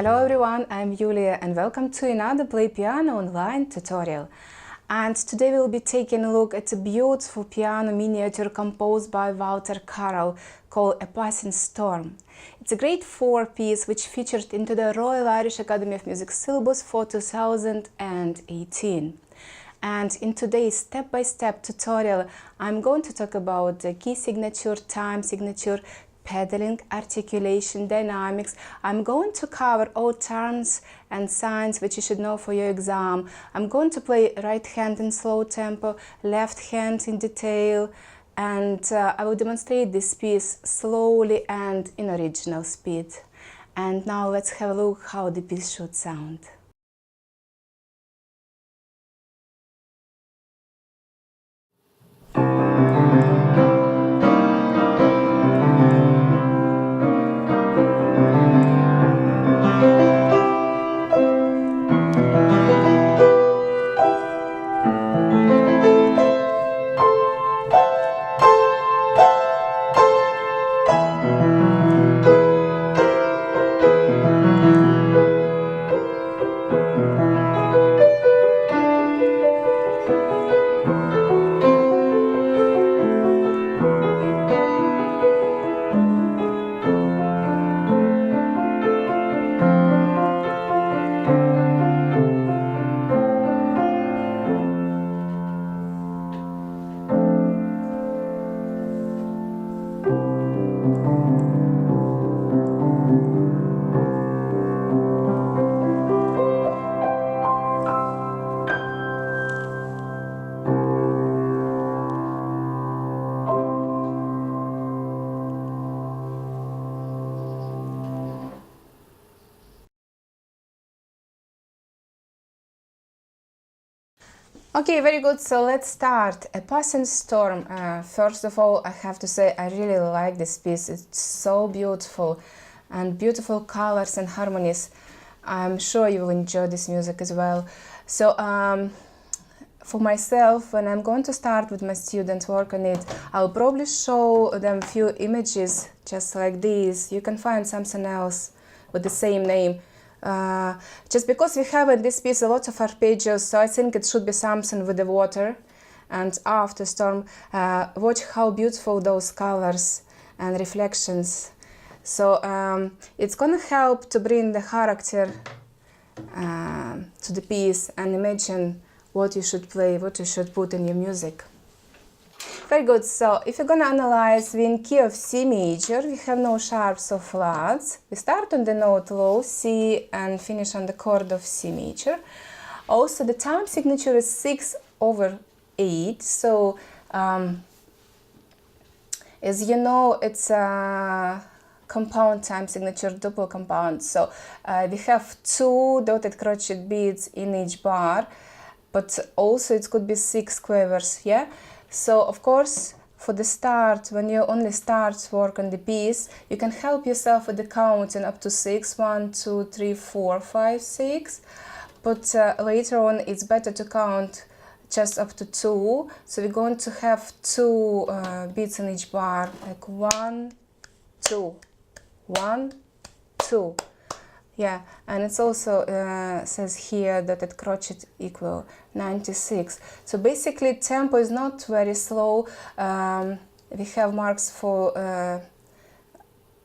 Hello everyone, I'm Yulia and welcome to another Play Piano online tutorial. And today we'll be taking a look at a beautiful piano miniature composed by Carroll called A Passing Storm. It's a grade 4 piece which featured into the Royal Irish Academy of Music syllabus for 2018. And in today's step-by-step tutorial, I'm going to talk about the key signature, time signature, pedaling, articulation, dynamics. I'm going to cover all terms and signs which you should know for your exam. I'm going to play right hand in slow tempo, left hand in detail, and I will demonstrate this piece slowly and in original speed. And now let's have a look how the piece should sound. Okay, very good. So let's start. A Passing Storm. First of all, I have to say I really like this piece. It's so beautiful and beautiful colors and harmonies. I'm sure you will enjoy this music as well. So for myself, when I'm going to start with my students work on it, I'll probably show them few images just like these. You can find something else with the same name. Just because we have in this piece a lot of arpeggios, so I think it should be something with the water. And after storm, watch how beautiful those colors and reflections. So it's gonna help to bring the character to the piece and imagine what you should play, what you should put in your music. Very good. So if you're going to analyze, we're in key of C major, we have no sharps or flats. We start on the note low C and finish on the chord of C major. Also the time signature is 6/8. So as you know, it's a compound time signature, double compound. So we have 2 dotted crochet beads in each bar, but also it could be 6 quavers, yeah? So of course, for the start, when you only start work on the piece, you can help yourself with the counting up to 6, 1, 2, 3, 4, 5, 6. But later on, it's better to count just up to 2. So we're going to have 2 beats in each bar, like 1, 2, 1, 2. Yeah, and it's also says here that at crochet equal 96. So basically tempo is not very slow. We have marks for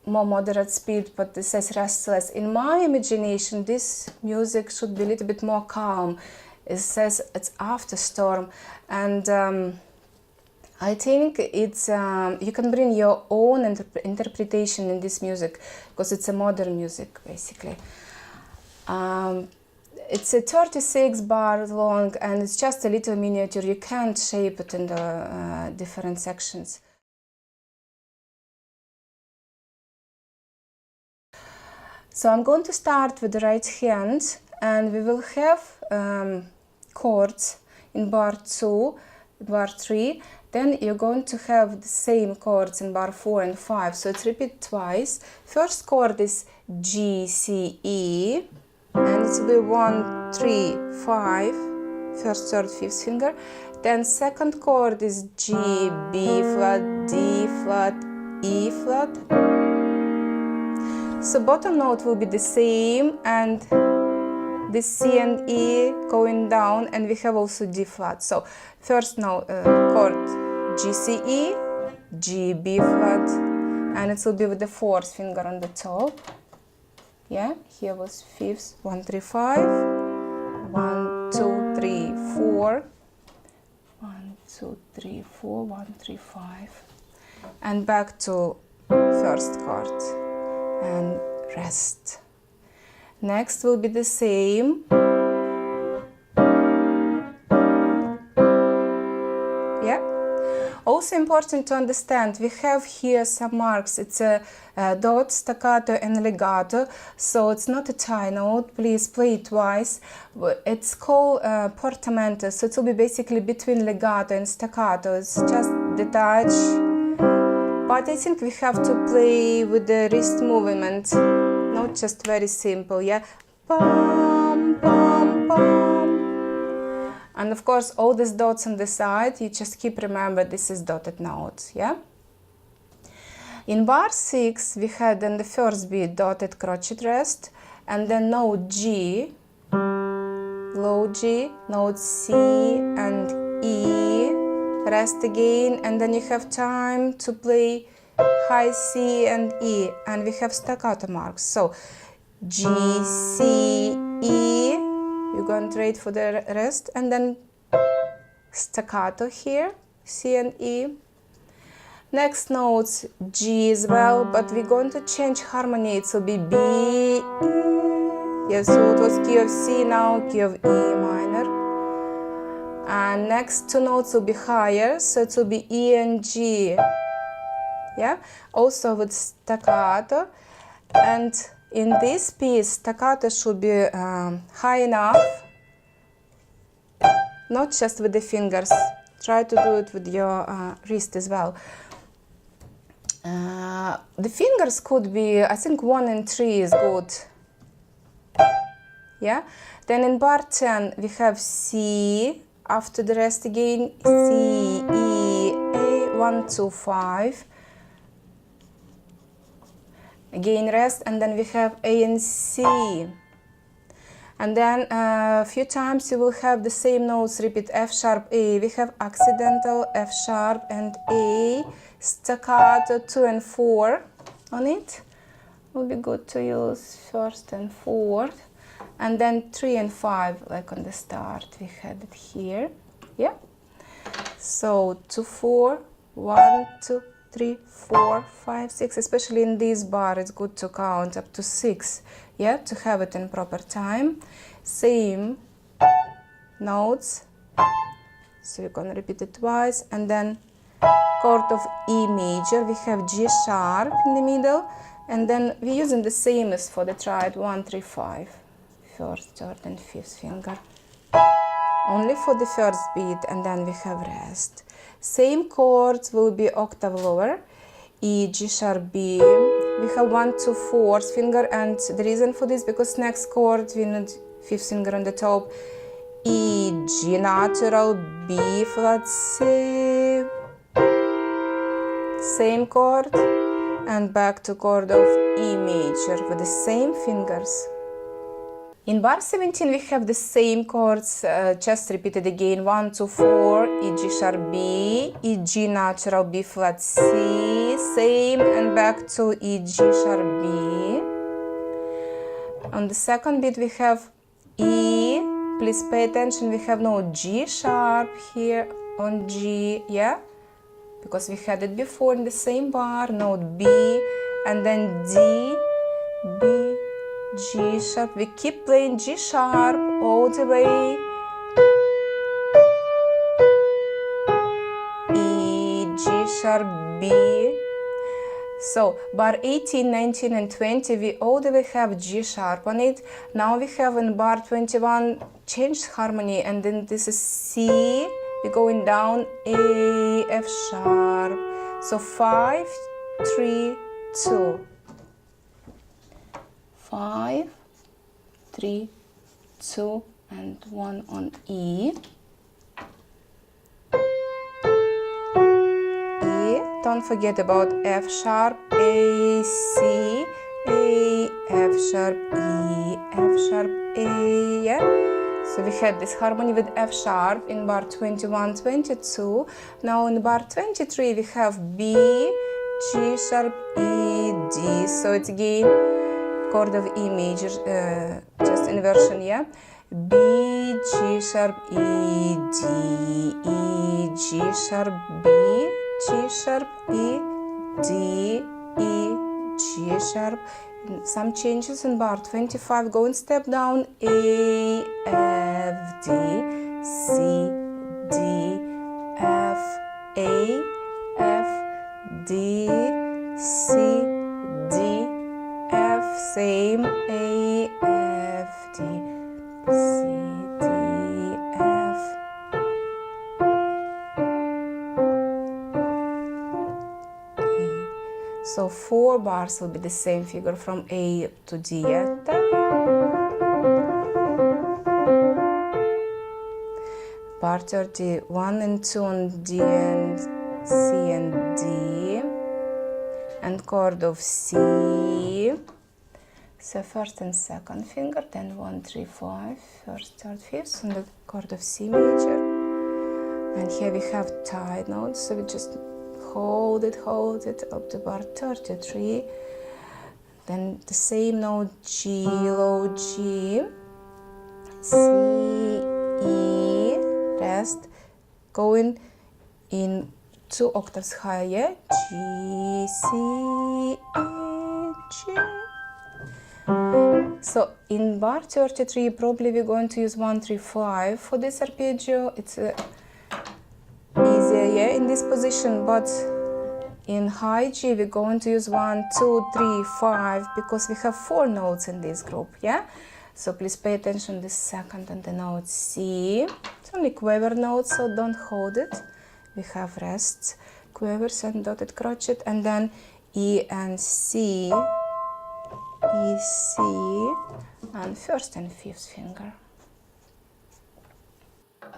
more moderate speed, but it says restless. In my imagination, this music should be a little bit more calm. It says it's after storm, and I think it's you can bring your own interpretation in this music because it's a modern music basically. It's a 36 bar long and it's just a little miniature. You can't shape it in the different sections. So I'm going to start with the right hand and we will have chords in bar 2, bar 3. Then you're going to have the same chords in bar 4 and 5, so it's repeat twice. First chord is G, C, E, and it will be 1, 3, 5, first, third, fifth finger. Then second chord is G, B flat, D flat, E flat. So bottom note will be the same, and the C and E going down, and we have also D flat. So first note chord G, C, E, G, B flat, and it will be with the fourth finger on the top. Yeah, here was fifth, 1, 3, 5, 1, 2, 3, 4, 1, 2, 3, 4, 1, 3, 5, and back to first chord and rest. Next will be the same. Yeah. Also important to understand, we have here some marks. It's a dot, staccato and legato, so it's not a tie note. Please play it twice. It's called portamento, so it will be basically between legato and staccato. It's just the touch, but I think we have to play with the wrist movement, not just very simple. Yeah, bum, bum, bum. And of course, all these dots on the side, you just keep remember this is dotted notes, yeah? In bar 6, we had in the first beat dotted crochet rest, and then note G, low G, note C and E, rest again, and then you have time to play high C and E, and we have staccato marks. So G, C, E, you concentrate for the rest, and then staccato here, C and E. Next notes G as well, but we're going to change harmony. It will be B, E. Yes, so it was key of C, now key of E minor. And next two notes will be higher, so it will be E and G. Yeah, also with staccato. And in this piece, staccato should be high enough, not just with the fingers. Try to do it with your wrist as well. The fingers could be, I think 1 and 3 is good. Yeah. Then in bar 10 we have C, after the rest again, C, E, A, 1, 2, 5. Again rest, and then we have A and C. And then a few times you will have the same notes repeat, F sharp, A. We have accidental, F sharp and A, staccato 2 and 4 on it. Will be good to use first and fourth. And then 3 and 5, like on the start, we had it here. Yeah. So 2, 4, 1, 2, 3, 4, 5, 6. Especially in this bar, it's good to count up to 6. Yeah, to have it in proper time. Same notes. So you're gonna repeat it twice, and then chord of E major. We have G sharp in the middle, and then we're using the same as for the triad 1, 3, 5. First, third, and fifth finger. Only for the first beat, and then we have rest. Same chords will be octave lower. E, G sharp, B. We have 1, 2, 4th finger, and the reason for this, because next chord we need fifth finger on the top. E, G natural, B flat, C. Same chord, and back to chord of E major with the same fingers. In bar 17 we have the same chords, just repeated again, 1, 2, 4, E, G sharp, B, E, G natural, B flat, C, same, and back to E, G sharp, B. On the second beat we have E, please pay attention, we have no G sharp here on G, yeah, because we had it before in the same bar, note B, and then D, B, G sharp. We keep playing G sharp all the way. E, G sharp, B. So bar 18, 19 and 20 we all the way have G sharp on it. Now we have in bar 21 changed harmony, and then this is C. We're going down, A, F sharp. So 5, 3, 2. 5, 3, 2, and 1 on E. E, don't forget about F sharp, A, C, A, sharp, E, F sharp, A, yeah? So we had this harmony with F sharp in bar 21, 22. Now in bar 23 we have B, G sharp, E, D. So it's again chord of E major, just inversion, yeah? B, G sharp, E, D, E, G sharp, B, G sharp, E, D, E, G sharp. Some changes in bar 25, going step down, A, F, D, C, D, F, A, F, D, C, D, F, same, A, F, D, C, D, F. So 4 bars will be the same figure from A to D. Bar 30, 1 and 2 on D and C and D. And chord of C. So first and second finger, then 1, 3, 5, first, third, fifth on the chord of C major. And here we have tied notes, so we just hold it up to bar 33. Then the same note, G, low G, C, E, rest, going in 2 octaves higher, G, C, E, G. So in bar 33, probably we're going to use 1, 3, 5 for this arpeggio. It's easier, yeah, in this position, but in high G we're going to use 1, 2, 3, 5 because we have 4 notes in this group, yeah? So please pay attention to the second and the note C. It's only quiver notes, so don't hold it. We have rests, quivers and dotted crochet, and then E and C, E, C, and first and fifth finger.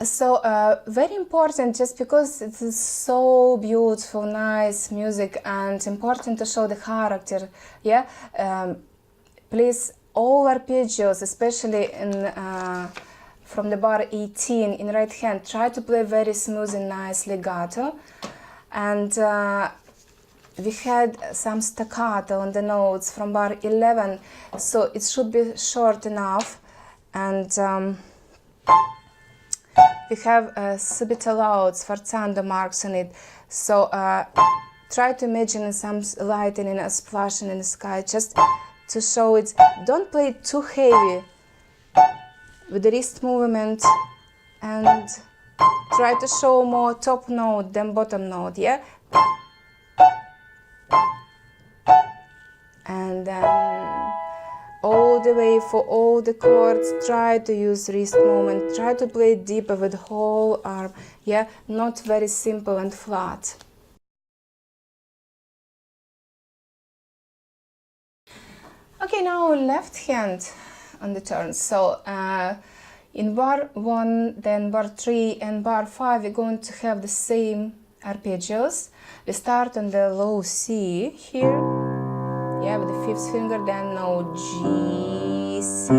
So very important, just because it is so beautiful, nice music, and important to show the character, yeah? Please, all arpeggios, especially in from the bar 18 in right hand, try to play very smooth and nice legato. And we had some staccato on the notes from bar 11, so it should be short enough. And we have subito loud sforzando marks on it, so try to imagine some lightning and splashing in the sky, just to show it. Don't play it too heavy with the wrist movement, and try to show more top note than bottom note, yeah? And then all the way for all the chords, try to use wrist movement, try to play deeper with whole arm, yeah, not very simple and flat. Okay, now left hand on the turn. So in bar 1, then bar 3 and bar 5 we're going to have the same arpeggios. We start on the low C here, yeah, with the fifth finger, then no G, C,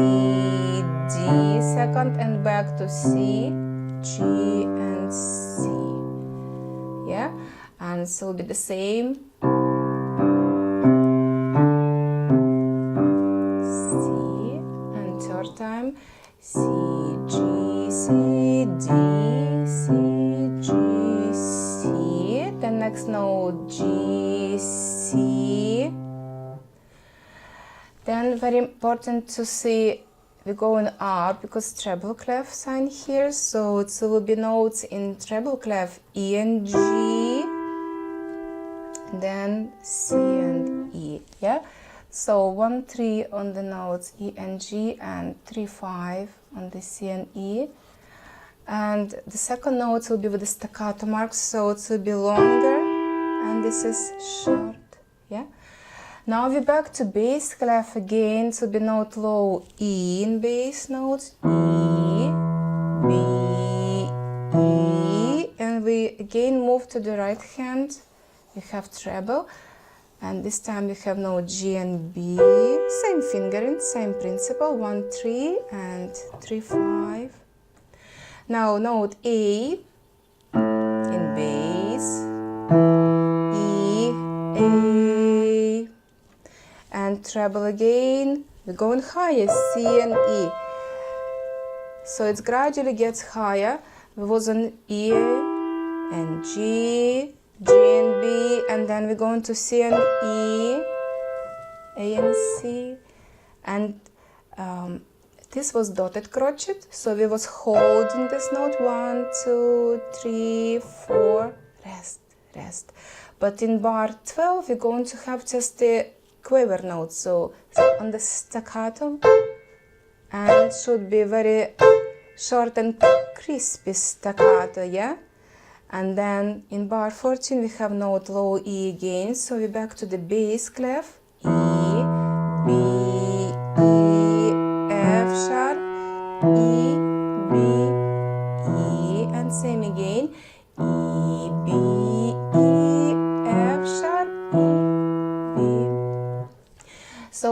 D second, and back to C, G and C, yeah, and so it'll be the same. C, and third time, C, G, C, D, C, G, C, the next note, G, C. Then very important to see we're going up because treble clef sign here, so it will be notes in treble clef E and G, then C and E, yeah? So 1, 3 on the notes E and G, and 3, 5 on the C and E. And the second note will be with the staccato marks, so it will be longer, and this is short, yeah? Now we're back to bass clef again, so the note low E in bass notes, E, B, E, and we again move to the right hand, we have treble, And this time we have note G and B, same fingering, same principle, 1, 3 and 3, 5. Now note A in bass, E, A, and treble again, we're going higher, C and E. So it gradually gets higher. We was on E and G, G and B, and then we're going to C and E, A and C, and this was dotted crochet, so we was holding this note 1, 2, 3, 4, rest, rest. But in bar 12 we're going to have just a quiver note, so on the staccato, and should be very short and crispy staccato, yeah? And then in bar 14 we have note low E again, so we're back to the bass clef, E, B, E, F sharp, E, B, E, and same again, E, B, E, F sharp, E, B. So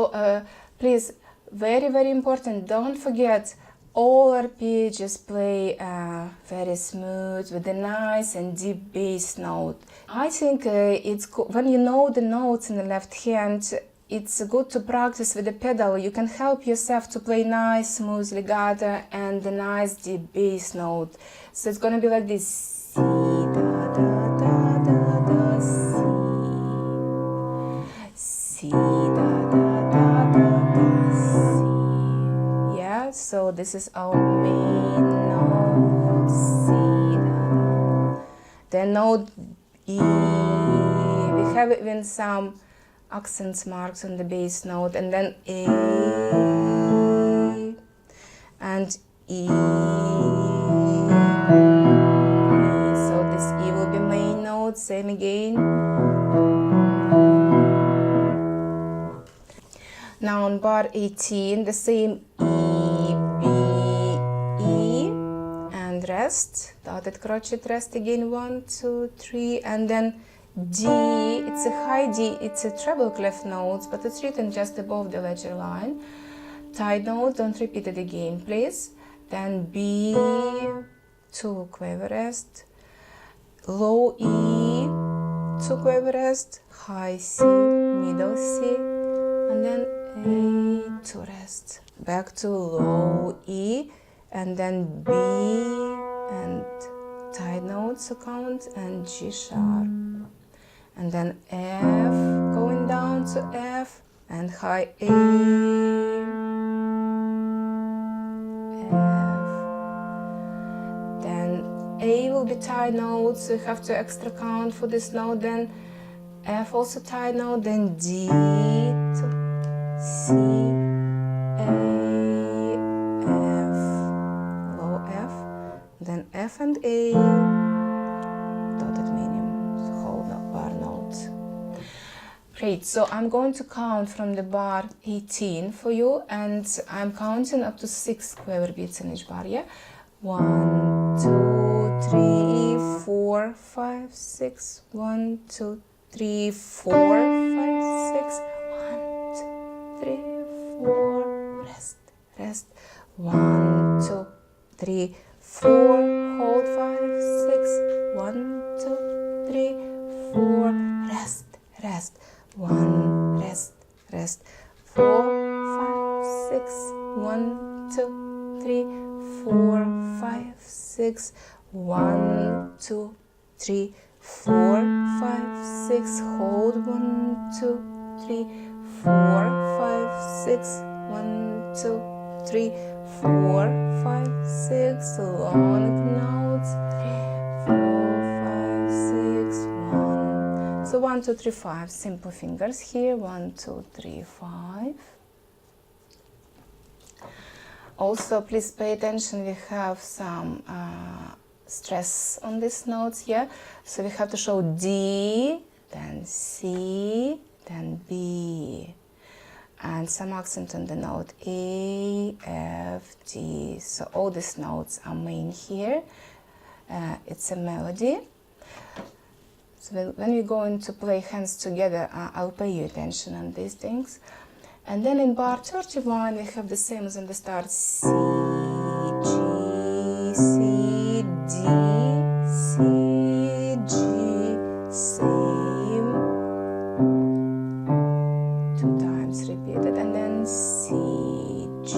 please, very, very important, don't forget, all arpeggios play very smooth with a nice and deep bass note. I think when you know the notes in the left hand, it's good to practice with the pedal. You can help yourself to play nice, smooth legato and the nice deep bass note. So it's gonna be like this: C, da, da, da, da, da, C, C, da, da, da, da, da, C. Yeah, so this is our main note, C. Then note E. We have even some accents marks on the bass note, and then A and E. So this E will be main note, same again. Now on bar 18, the same E, B, E, and rest, dotted crochet rest again, 1, 2, 3, and then D, it's a high D, it's a treble clef note, but it's written just above the ledger line. Tied note, don't repeat it again, please. Then B, 2 quiver rest, low E, 2 quiver rest, high C, middle C, and then A, 2 rest. Back to low E, and then B, and tied notes count, and G sharp. And then F, going down to F, and high A, F. Then A will be tied note, so you have to extra count for this note. Then F also tied note, then D to C, A, F, low F, then F and A, dotted medium, so hold up bar notes. Great, so I'm going to count from the bar 18 for you, and I'm counting up to 6 quiver beats in each bar, yeah? 1, 2, 3, 4, 5, 6, 1, 2, 3, 4, 5, 6, 1, 2, 3, 4, rest, rest, 1, 2, 3, 4, hold 5, 6, 1, 2, 3, 4, rest, rest, 1, rest, rest, 4, 5, 6, 1, 2, 3, 4, 5, 6, 1, 2, 3, 4, 5, 6, hold 1, 2, 3, 4, 5, 6, 1, 2, 3, 4, 5, 6, long notes, 3, 4, 5, 6, 1. So 1, 2, 3, 5, simple fingers here, 1, 2, 3, 5. Also, please pay attention, we have some stress on these notes here. So we have to show D, then C, then B. And some accent on the note A, F, D. So all these notes are main here. It's a melody. So when we're going to play hands together, I'll pay you attention on these things. And then in bar 31, we have the same as in the start. C, G, C, D, C, G, same. 2 times repeated. And then C, G,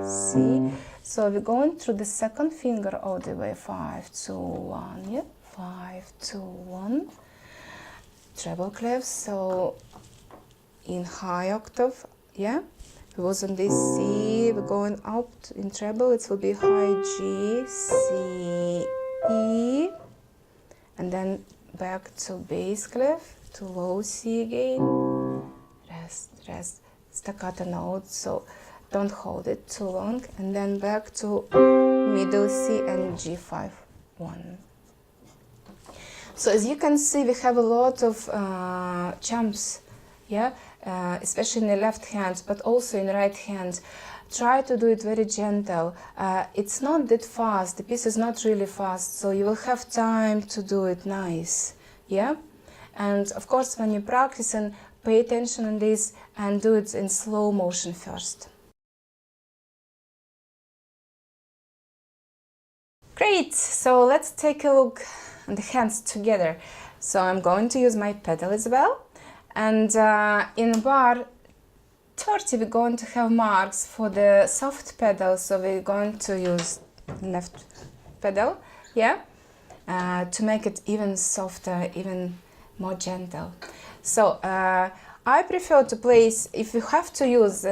C. So we're going through the second finger all the way. 5, 2, 1. Yeah. 5, 2, 1. Treble clef. So in high octave, yeah, it was on this C, we're going up in treble, it will be high G, C, E, and then back to bass clef, to low C again, rest, staccato note, so don't hold it too long, and then back to middle C and G5, 1. So as you can see, we have a lot of jumps, yeah, especially in the left hand, but also in right hand. Try to do it very gentle. It's not that fast, the piece is not really fast, so you will have time to do it nice, yeah? And of course, when you're practicing, pay attention on this and do it in slow motion first. Great, so let's take a look at the hands together. So I'm going to use my pedal as well. And in bar 30, we're going to have marks for the soft pedal. So we're going to use left pedal, yeah, to make it even softer, even more gentle. So I prefer to place, if you have to use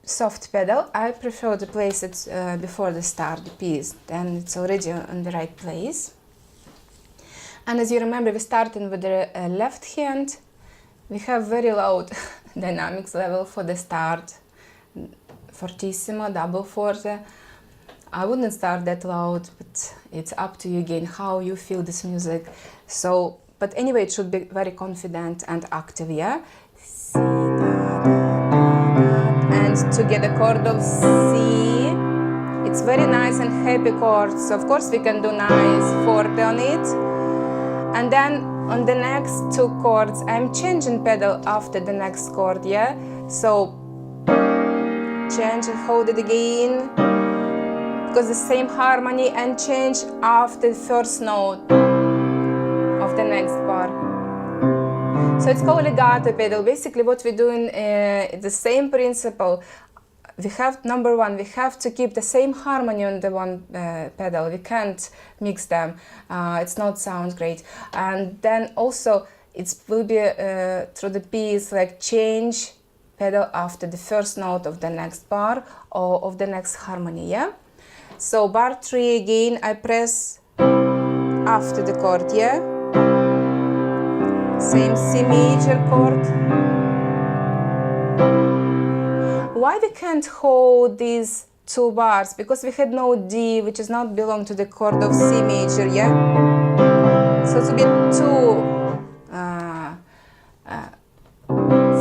soft pedal, I prefer to place it before the start the piece, then it's already in the right place. And as you remember, we're starting with the left hand. We have very loud dynamics level for the start, fortissimo, double forte. I wouldn't start that loud, but it's up to you again how you feel this music. So, but anyway, it should be very confident and active, yeah? C, da, da, da, da. And to get the chord of C, it's very nice and happy chord. So of course we can do nice forte on it. And then on the next 2 chords, I'm changing pedal after the next chord, yeah? So change and hold it again, because the same harmony, and change after the first note of the next bar. So it's called legato pedal. Basically what we're doing is the same principle. We have, number 1, we have to keep the same harmony on the one pedal. We can't mix them. It's not sound great. And then also it will be through the piece like change pedal after the first note of the next bar or of the next harmony, yeah? So bar 3 again, I press after the chord, yeah? Same C major chord. Why we can't hold these 2 bars? Because we had no D, which does not belong to the chord of C major, yeah? So it's a bit too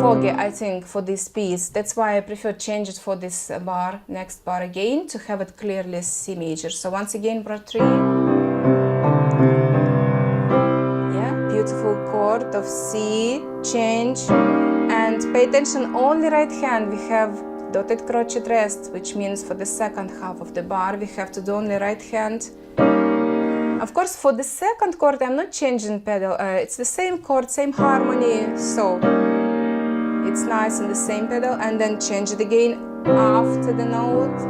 foggy, I think, for this piece. That's why I prefer change it for this bar, next bar again, to have it clearly C major. So once again, bar 3. Yeah, beautiful chord of C, change. And pay attention, only right hand we have dotted crochet rest, which means for the second half of the bar we have to do only right hand. Of course, for the second chord I'm not changing pedal, it's the same chord, same harmony, so it's nice in the same pedal, and then change it again after the note.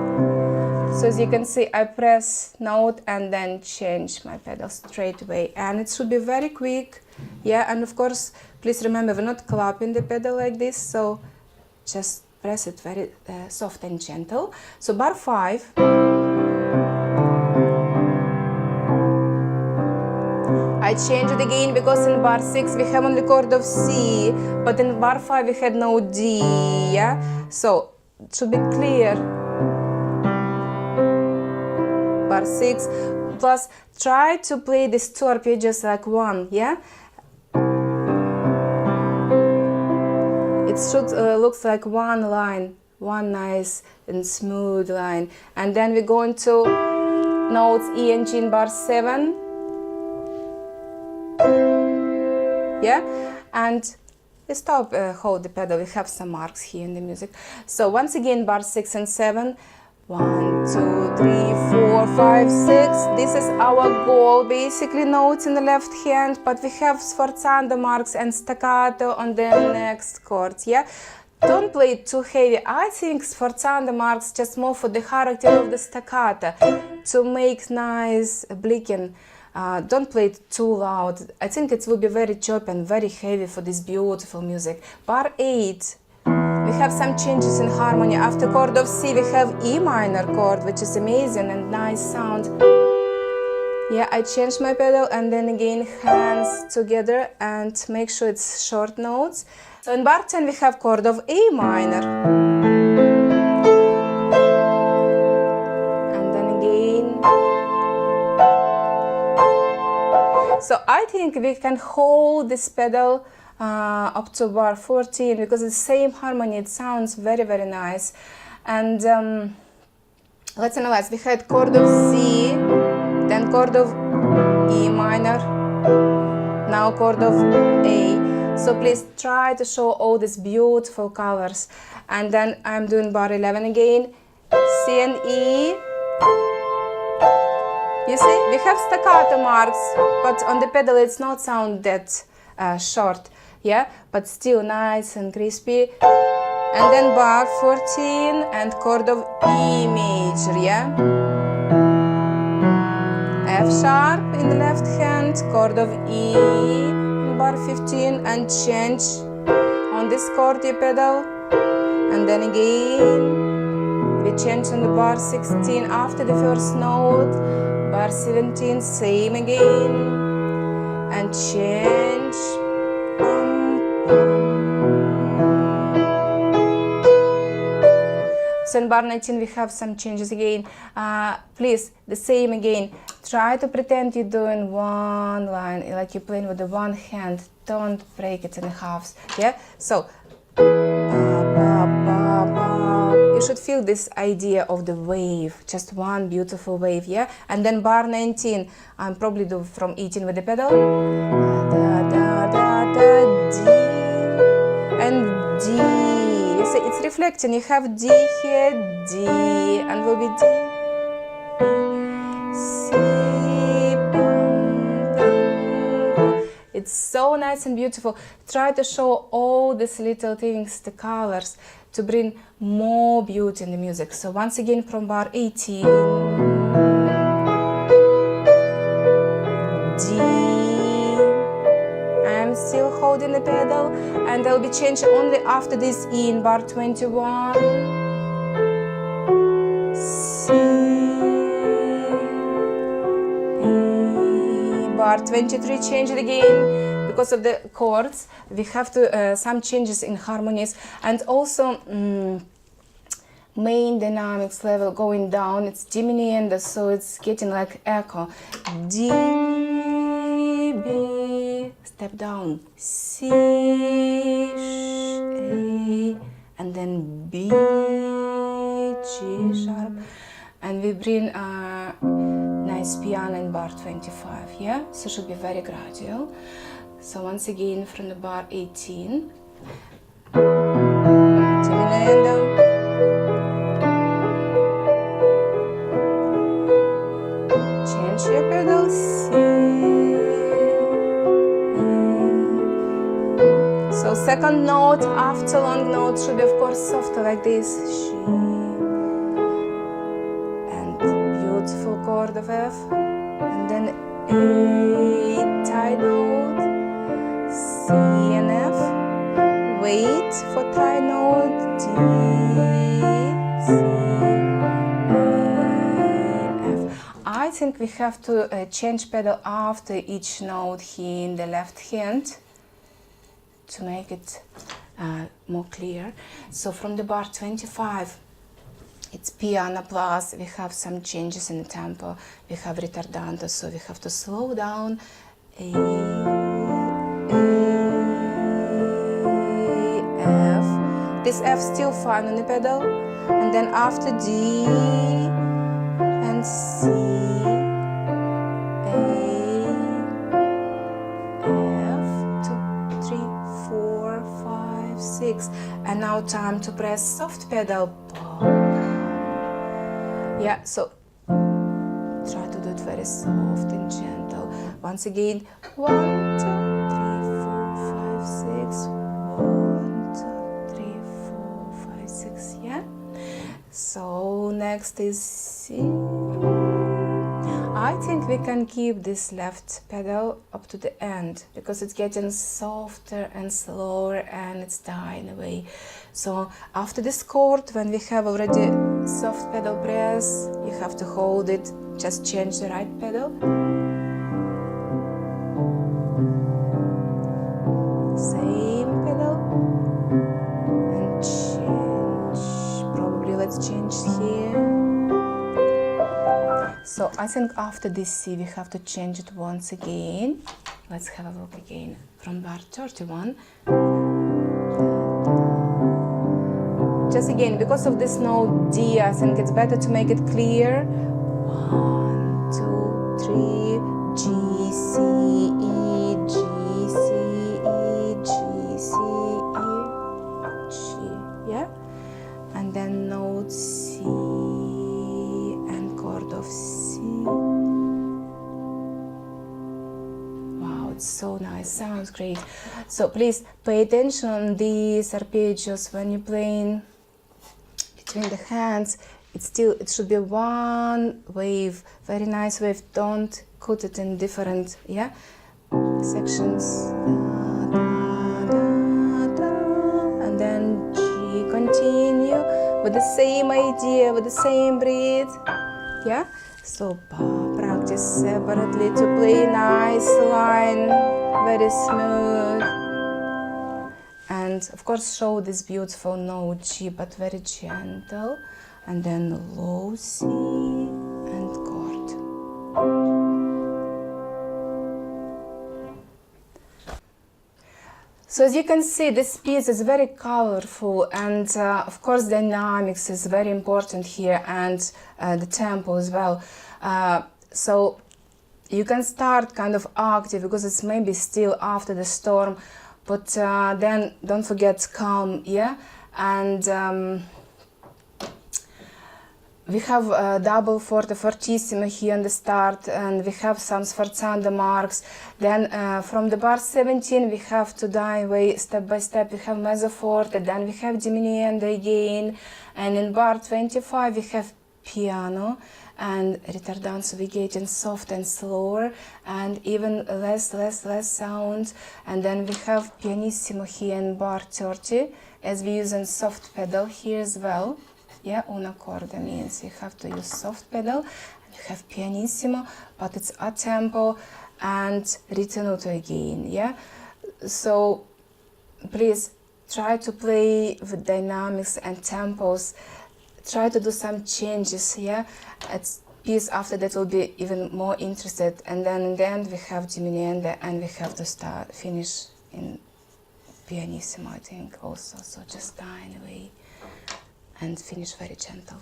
So as you can see, I press note and then change my pedal straight away, and it should be very quick, yeah. And of course, please remember, we're not clapping the pedal like this, so just press it very soft and gentle. So bar 5. I change it again because in bar 6 we have only chord of C, but in bar 5 we had no D, yeah? So it should be clear. Bar 6, plus try to play these 2 arpeggios like one, yeah? It should looks like one line, one nice and smooth line. And then we go into notes E and G in bar 7. yeah, and we stop, hold the pedal. We have some marks here in the music. So once again, bar 6 and 7. 1, 2, 3, 4, 5, 6. This is our goal, basically notes in the left hand, but we have sforzando marks and staccato on the next chords, yeah? Don't play it too heavy. I think sforzando marks just more for the character of the staccato, to make nice blicking. Don't play it too loud. I think it will be very choppy and very heavy for this beautiful music. Bar 8. We have some changes in harmony. After chord of C, we have E minor chord, which is amazing and nice sound. Yeah, I changed my pedal, and then again hands together and make sure it's short notes. So in bar 10, we have chord of A minor. And then again. So I think we can hold this pedal up to bar 14, because it's the same harmony. It sounds very, very nice. And let's analyze. We had chord of C, then chord of E minor, now chord of A. So please try to show all these beautiful colors. And then I'm doing bar 11 again, C and E. You see, we have staccato marks, but on the pedal it's not sound that short. Yeah, but still nice and crispy. And then bar 14 and chord of E major, yeah? F sharp in the left hand, chord of E in bar 15, and change on this chord pedal. And then again, we change on the bar 16 after the first note, bar 17, same again, and change. So in bar 19 we have some changes again. Please, the same again. Try to pretend you're doing one line, like you're playing with the one hand. Don't break it in halves. Yeah? So, you should feel this idea of the wave, just one beautiful wave, yeah? And then bar 19, I'm probably do from 18 with the pedal. Da, da, da, da, D, and D. You see, it's reflecting. You have D here, D, and will be D, C, bum, bum. It's so nice and beautiful. Try to show all these little things, the colors, to bring more beauty in the music. So once again from bar 18, D, I'm still holding the pedal, and I'll be changing only after this E in bar 21, C, E, bar 23, change it again. Because of the chords, we have to some changes in harmonies, and also main dynamics level going down. It's diminuendo, so it's getting like echo. D, B, step down, C, A, and then B, G sharp, and we bring nice piano in bar 25. Yeah, so it should be very gradual. So once again from the bar 18, diminuendo, change your pedal, C, so second note after long note should be of course softer like this, She, and beautiful chord of F, and then A tie note, C and F, wait for tie note, D, C, A, F. I think we have to change pedal after each note here in the left hand to make it more clear. So from the bar 25, it's piano plus, we have some changes in the tempo, we have ritardando, so we have to slow down. A, F. This F still fine on the pedal, and then after D and C, A, F to 6. And now time to press soft pedal. Yeah, so try to do it very soft and gentle. Once again, 1, 2, 3, 4, 5, 6. 1, 2, 3, 4, 5, 6. Yeah. So next is C. I think we can keep this left pedal up to the end because it's getting softer and slower and it's dying away. So after this chord, when we have already soft pedal press, you have to hold it, just change the right pedal. Same pedal and change. Probably let's change here. So I think after this C we have to change it once again. Let's have a look again from bar 31. Just again, because of this note D, I think it's better to make it clear. 1, 2, 3, G, C, E, G, C, E, G, C, E, G, yeah? And then note C and chord of C. Wow, it's so nice, sounds great. So please pay attention on these arpeggios when you're playing between the hands. It should be one wave, very nice wave. Don't cut it in different sections. And then G, continue with the same idea, with the same breath. Yeah, so practice separately to play nice line, very smooth. And of course show this beautiful note G, but very gentle. And then low C and chord. So as you can see, this piece is very colorful, and of course dynamics is very important here, and the tempo as well. So you can start kind of active because it's maybe still after the storm, but then don't forget calm, yeah? And we have a double forte fortissimo here in the start, and we have some sforzando marks. Then from the bar 17 we have to die away step by step. We have mezzo forte, then we have diminuendo again, and in bar 25 we have piano and ritardando, so we getting soft and slower and even less sound. And then we have pianissimo here in bar 30, as we using soft pedal here as well. Yeah, una corda means you have to use soft pedal, and you have pianissimo, but it's a tempo, and ritenuto again, yeah? So please try to play with dynamics and tempos, try to do some changes, yeah? It's piece after that will be even more interested, and then in the end we have diminuendo, and we have to finish in pianissimo, I think, also, so just dying away. And finish very gentle.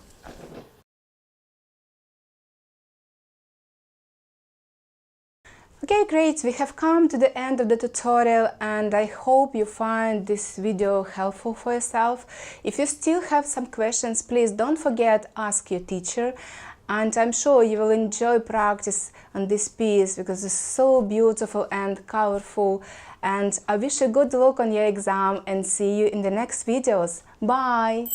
Okay, great, we have come to the end of the tutorial, and I hope you find this video helpful for yourself. If you still have some questions, please don't forget ask your teacher, and I'm sure you will enjoy practice on this piece because it's so beautiful and colorful. And I wish you good luck on your exam, and see you in the next videos. Bye!